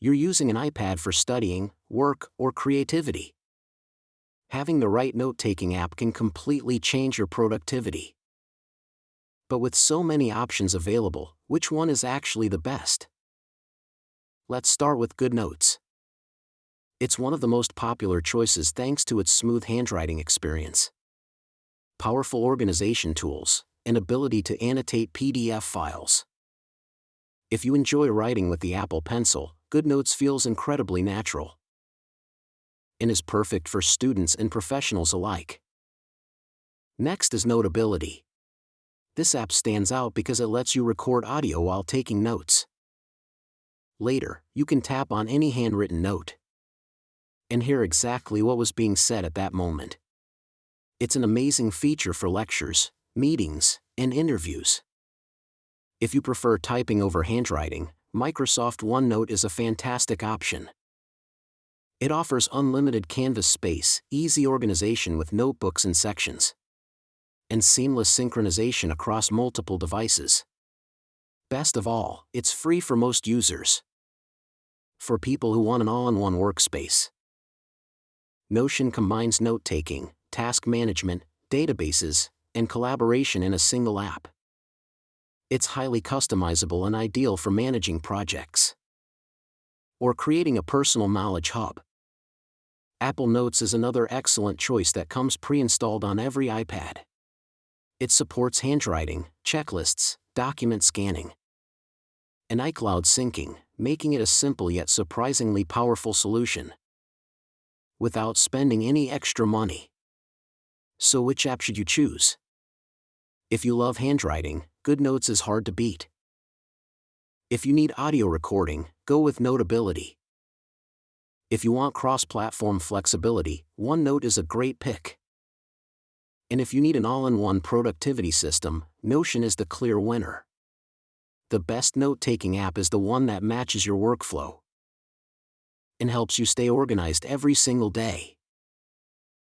you're using an iPad for studying, work, or creativity. Having the right note-taking app can completely change your productivity. But with so many options available, which one is actually the best? Let's start with GoodNotes. It's one of the most popular choices thanks to its smooth handwriting experience, powerful organization tools, and ability to annotate PDF files. If you enjoy writing with the Apple Pencil, GoodNotes feels incredibly natural and is perfect for students and professionals alike. Next is Notability. This app stands out because it lets you record audio while taking notes. Later, you can tap on any handwritten note and hear exactly what was being said at that moment. It's an amazing feature for lectures, meetings, and interviews. If you prefer typing over handwriting, Microsoft OneNote is a fantastic option. It offers unlimited canvas space, easy organization with notebooks and sections, and seamless synchronization across multiple devices. Best of all, it's free for most users. For people who want an all-in-one workspace, Notion combines note-taking, task management, databases, and collaboration in a single app. It's highly customizable and ideal for managing projects or creating a personal knowledge hub. Apple Notes is another excellent choice that comes pre-installed on every iPad. It supports handwriting, checklists, document scanning, and iCloud syncing, making it a simple yet surprisingly powerful solution without spending any extra money. So which app should you choose? If you love handwriting, GoodNotes is hard to beat. If you need audio recording, go with Notability. If you want cross-platform flexibility, OneNote is a great pick. And if you need an all-in-one productivity system, Notion is the clear winner. The best note-taking app is the one that matches your workflow and helps you stay organized every single day.